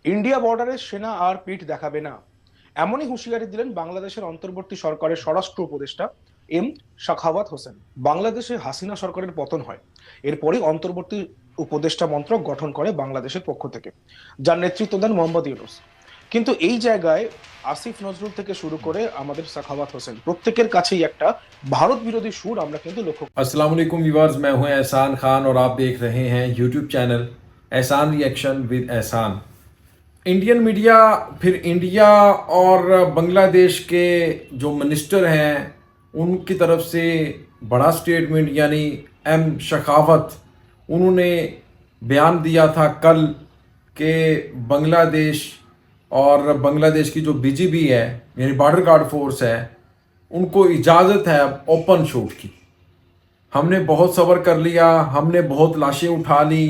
India বর্ডারে সেনা আর পিঠ দেখাবে না, এমনই হুঁশিয়ারি দিলেন বাংলাদেশের অন্তর্বর্তী সরকারের স্বরাষ্ট্র উপদেষ্টা এম সাখাওয়াত হোসেন। বাংলাদেশে হাসিনা সরকারের পতন হয়, এরপরই অন্তর্বর্তী উপদেষ্টা মন্ত্রক গঠন করে বাংলাদেশের পক্ষ থেকে, যার নেতৃত্ব দেন মোহাম্মদ ইউনূস। কিন্তু এই জায়গায় আসিফ নজরুল থেকে শুরু করে আমাদের সাখাওয়াত হোসেন প্রত্যেকের কাছেই একটা ভারত বিরোধী সুর আমরা কিন্তু লক্ষ্য। अस्सलाम वालेकुम व्यूअर्स, मैं हूं एहसान खान और आप देख रहे हैं यूट्यूब चैनल एहसान रिएक्शन विद एहसान। इंडियन मीडिया, फिर इंडिया और बांग्लादेश के जो मिनिस्टर हैं उनकी तरफ से बड़ा स्टेटमेंट यानी एम शखावत, उन्होंने बयान दिया था कल कि बांग्लादेश और बांग्लादेश की जो बीजीबी है यानी बॉर्डर गार्ड फोर्स है, उनको इजाज़त है ओपन शूट की। हमने बहुत सब्र कर लिया, हमने बहुत लाशें उठा ली।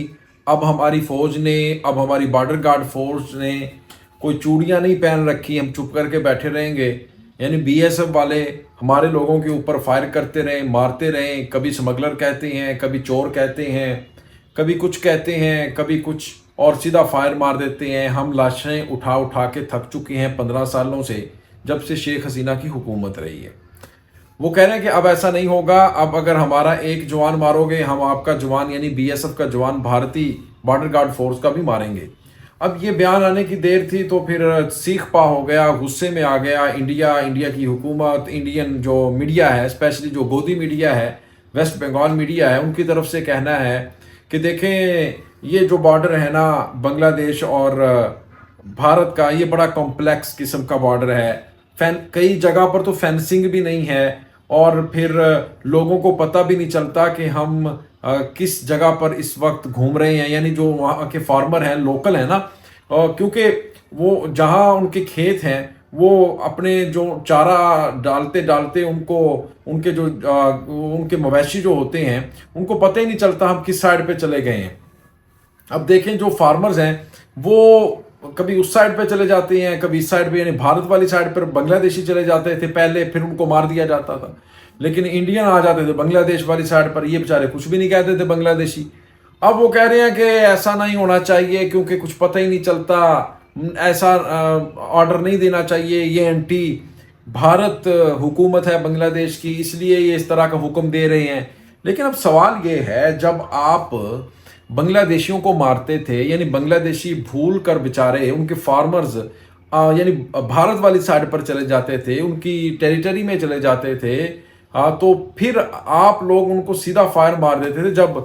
अब हमारी फौज ने, अब हमारी बॉर्डर गार्ड फोर्स ने कोई चूड़ियां नहीं पहन रखी, हम चुप करके बैठे रहेंगे। यानी बीएसएफ वाले हमारे लोगों के ऊपर फायर करते रहे, मारते रहे। कभी स्मगलर कहते हैं, कभी चोर कहते हैं, कभी कुछ कहते हैं, कभी कुछ, और सीधा फायर मार देते हैं। हम लाशें उठा उठा के थक चुके हैं 15 सालों से, जब से शेख हसीना की हुकूमत रही है। वो कह रहे हैं कि अब ऐसा नहीं होगा। अब अगर हमारा एक जवान मारोगे, हम आपका जवान यानी बीएसएफ का जवान भारतीय बॉर्डर गार्ड फोर्स का भी मारेंगे। अब ये बयान आने की देर थी तो फिर सीख पा हो गया, गुस्से में आ गया इंडिया की हुकूमत, इंडियन जो मीडिया है, स्पेशली जो गोदी मीडिया है, वेस्ट बंगाल मीडिया है, उनकी तरफ से कहना है कि देखें ये जो बॉर्डर है ना बांग्लादेश और भारत का, ये बड़ा कॉम्प्लेक्स किस्म का बॉर्डर है। कई जगह पर तो फेंसिंग भी नहीं है, और फिर लोगों को पता भी नहीं चलता कि हम किस जगह पर इस वक्त घूम रहे हैं। यानी जो वहाँ के फार्मर हैं, लोकल है ना, क्योंकि वो जहाँ उनके खेत हैं, वो अपने जो चारा डालते डालते उनको, उनके जो उनके मवेशी जो होते हैं, उनको पता ही नहीं चलता हम किस साइड पे चले गए हैं। अब देखें जो फार्मर्स हैं वो कभी उस साइड पे चले जाते हैं, कभी इस साइड पे, यानी भारत वाली साइड पर बांग्लादेशी चले जाते थे पहले, फिर उनको मार दिया जाता था। लेकिन इंडियन आ जाते थे बांग्लादेश वाली साइड पर, ये बेचारे कुछ भी नहीं कहते थे बांग्लादेशी। अब वो कह रहे हैं कि ऐसा नहीं होना चाहिए क्योंकि कुछ पता ही नहीं चलता, ऐसा ऑर्डर नहीं देना चाहिए, ये एंटी भारत हुकूमत है बांग्लादेश की, इसलिए ये इस तरह का हुक्म दे रहे हैं। लेकिन अब सवाल ये है, जब आप बांग्लादेशियों को मारते थे, यानी बांग्लादेशी भूल कर बेचारे उनके फार्मर्स यानी भारत वाली साइड पर चले जाते थे, उनकी टेरिटरी में चले जाते थे, तो फिर आप लोग उनको सीधा फायर मार देते थे। जब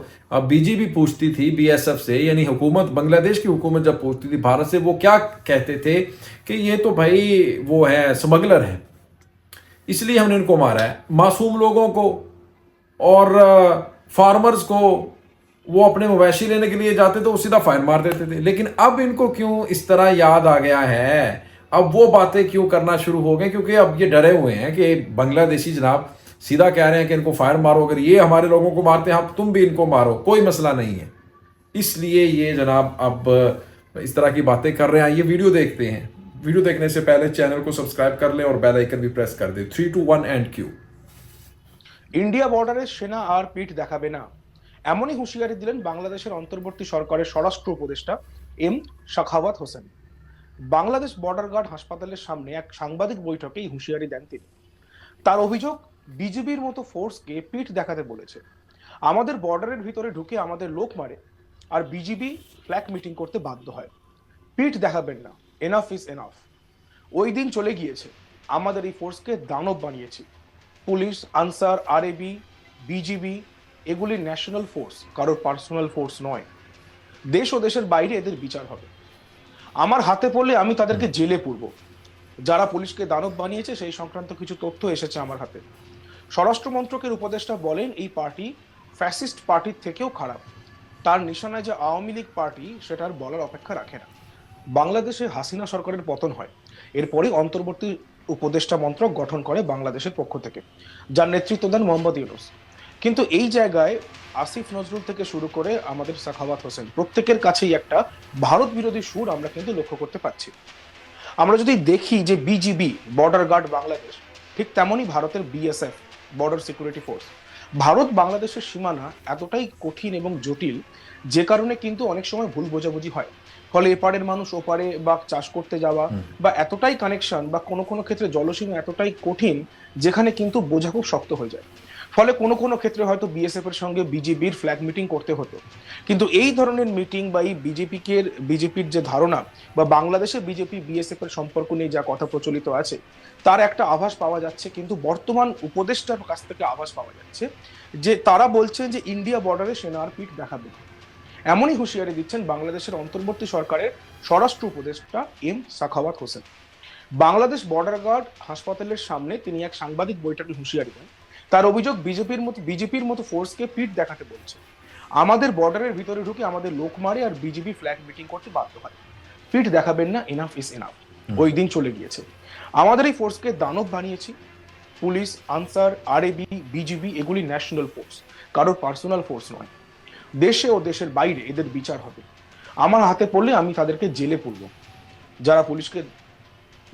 बीजीबी पूछती थी बीएसएफ से, यानी हुकूमत, बांग्लादेश की हुकूमत जब पूछती थी भारत से, वो क्या कहते थे कि ये तो भाई वो है, स्मगलर है, इसलिए हमने इनको मारा है। मासूम लोगों को और फार्मर्स को, वो अपने मवेशी लेने के लिए जाते थे, वो सीधा फायर मार देते थे। लेकिन अब इनको क्यों इस तरह याद आ गया है, अब वो बातें क्यों करना शुरू हो गए? क्योंकि अब ये डरे हुए हैं कि बांग्लादेशी जनाब सीधा कह रहे हैं कि इनको फायर मारो, अगर ये हमारे लोगों को मारते हैं, अब तुम भी इनको मारो, कोई मसला नहीं है। इसलिए ये जनाब अब इस तरह की बातें कर रहे हैं। ये वीडियो देखते हैं। वीडियो देखने से पहले चैनल को सब्सक्राइब कर लें और बेल आइकन भी प्रेस कर दें। 3 2 1 एंड क्यू। ইন্ডিয়া বর্ডারে সেনা আর পিঠ দেখাবে না, এমনই হুঁশিয়ারি দিলেন বাংলাদেশের অন্তর্বর্তী সরকারের স্বরাষ্ট্র উপদেষ্টা M Sakhawat Hossain. Bangladesh border guard হাসপাতালের সামনে এক সাংবাদিক বৈঠকে এই হুঁশিয়ারি দেন তিনি। তার অভিযোগ, বিজিবির মতো ফোর্সকে পিঠ দেখাতে বলেছে, আমাদের বর্ডারের ভিতরে ঢুকে আমাদের লোক মারে, আর বিজিবি ফ্ল্যাগ মিটিং করতে বাধ্য হয়। পিঠ দেখাবেন না, এনাফ ইজ এনাফ। ওই দিন চলে গিয়েছে, আমাদের এই ফোর্সকে দানব বানিয়েছি। পুলিশ, আনসার, আরএবি, বিজিবি এগুলি ন্যাশনাল ফোর্স, কারোর পার্সোনাল ফোর্স নয়। দেশ ও দেশের বাইরে এদের বিচার হবে। আমার হাতে পড়লে আমি তাদেরকে জেলে পুরব। যারা পুলিশকে দানব বানিয়েছে সেই সংক্রান্ত কিছু তথ্য এসেছে আমার হাতে। স্বরাষ্ট্র মন্ত্রকের উপদেষ্টা বলেন, এই পার্টি ফ্যাসিস্ট পার্টির থেকেও খারাপ। তার নিশানায় যে আওয়ামী লীগ পার্টি, সেটার বলার অপেক্ষা রাখে না। বাংলাদেশে হাসিনা সরকারের পতন হয়, এরপরই অন্তর্বর্তী উপদেষ্টা মন্ত্রক গঠন করে বাংলাদেশের পক্ষ থেকে, যার নেতৃত্ব দেন মোহাম্মদ ইউনূস। কিন্তু এই জায়গায় আসিফ নজরুল থেকে শুরু করে আমাদের সাখাওয়াত হোসেন প্রত্যেকের কাছেই একটা ভারত বিরোধী সুর আমরা কিন্তু লক্ষ্য করতে পারছি। আমরা যদি দেখি যে বিজিবি, বর্ডার গার্ড বাংলাদেশ, ঠিক তেমনই ভারতের BSF, border security force. Bharat বাংলাদেশের সীমানা এতটাই কঠিন এবং জটিল, যে কারণে কিন্তু অনেক সময় ভুল বোঝাবুঝি হয়। ফলে এপারের মানুষ ওপারে বা চাষ করতে যাওয়া বা এতটাই কানেকশন বা কোনো কোনো ক্ষেত্রে জলসীমা এতটাই কঠিন যেখানে কিন্তু বোঝা খুব শক্ত হয়ে যায়। ফলে কোনো কোনো ক্ষেত্রে হয়তো বিএসএফ এর সঙ্গে বিজেপির ফ্ল্যাগ মিটিং করতে হতো। কিন্তু এই ধরনের মিটিং বা এই বিজেপির যে ধারণা বা বাংলাদেশে বিজেপি বিএসএফ এর সম্পর্ক নিয়ে যা কথা প্রচলিত আছে তার একটা আভাস পাওয়া যাচ্ছে, কিন্তু বর্তমান উপদেষ্টার কাছ থেকে আভাস পাওয়া যাচ্ছে যে তারা বলছেন যে ইন্ডিয়া বর্ডারে সেনা আর পিঠ দেখাবে না। এমনই হুঁশিয়ারি দিচ্ছেন বাংলাদেশের অন্তর্বর্তী সরকারের স্বরাষ্ট্র উপদেষ্টা M Sakhawat Hossain. Bangladesh border guard হাসপাতালের সামনে তিনি এক সাংবাদিক বৈঠকে হুঁশিয়ারি দেন। তার অভিযোগ বিজেপির মতো ফোর্সকে পিঠ দেখাতে বলছে। আমাদের বর্ডারের ভিতরে ঢুকে আমাদের লোক মারে আর বিজেপি ফ্ল্যাগ মিটিং করতে বাধ্য হয়। পিঠ দেখাবেন না, এনাফ ইজ এনাফ। ওই দিন চলে গিয়েছে। আমাদের এই ফোর্সকে দানব বানিয়েছি। পুলিশ, আনসার, আরএবি, বিজিবি এগুলি ন্যাশনাল ফোর্স, কারোর পার্সোনাল ফোর্স নয়। দেশে ও দেশের বাইরে এদের বিচার হবে। আমার হাতে পড়লে আমি তাদেরকে জেলে পুরব। যারা পুলিশকে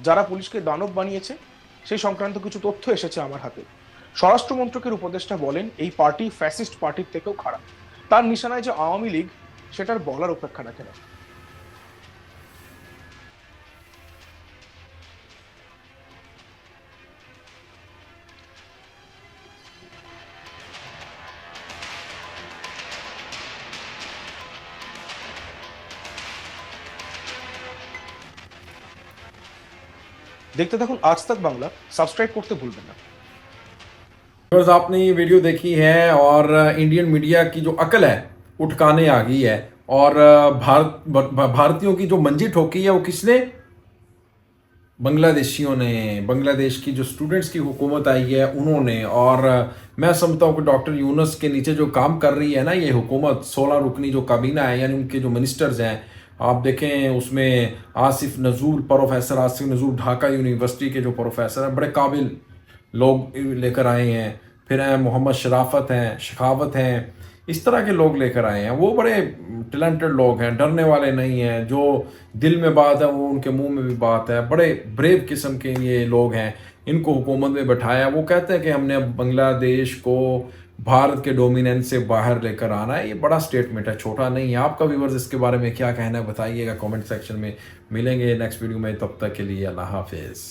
যারা পুলিশকে দানব বানিয়েছে সেই সংক্রান্ত কিছু তথ্য এসেছে আমার হাতে। স্বরাষ্ট্র মন্ত্রকের উপদেষ্টা বলেন এই পার্টি ফ্যাসিস্ট পার্টির থেকেও খারাপ। তার নিশানায় যে আওয়ামী লীগ সেটার বলার অপেক্ষা রাখে না। দেখতে থাকুন আজ तक বাংলা, সাবস্ক্রাইব করতে ভুলবেন না। बस आपने ये वीडियो देखी है और इंडियन मीडिया की जो अकल है उठकाने आ गई है और भारतीयों की जो मंजी ठोकी है वो किसने? बांग्लादेशियों ने। बांग्लादेश की जो स्टूडेंट्स की हुकूमत आई है उन्होंने। और मैं समझता हूँ कि डॉक्टर यूनुस के नीचे जो काम कर रही है ना ये हुकूमत, 16 रुकनी जो काबीना है यानी उनके जो मिनिस्टर्स हैं, आप देखें उसमें आसिफ नजूर, प्रोफेसर आसिफ नजूर ढाका यूनिवर्सिटी के जो प्रोफेसर हैं, बड़े काबिल लोग लेकर आए हैं। फिर हैं मोहम्मद शराफत हैं, शखावत हैं, इस तरह के लोग लेकर आए हैं। वो बड़े टैलेंटेड लोग हैं, डरने वाले नहीं हैं। जो दिल में बात है वो उनके मुंह में भी बात है। बड़े ब्रेव किस्म के ये लोग हैं, इनको हुकूमत में बैठाया। वो कहते हैं कि हमने अब बांग्लादेश को भारत के डोमिनेंस से बाहर लेकर आना है। ये बड़ा स्टेटमेंट है, छोटा नहीं है। आपका व्यूअर्स इसके बारे में क्या कहना है बताइएगा कमेंट सेक्शन में। मिलेंगे नेक्स्ट वीडियो में, तब तक के लिए अल्लाह हाफिज़।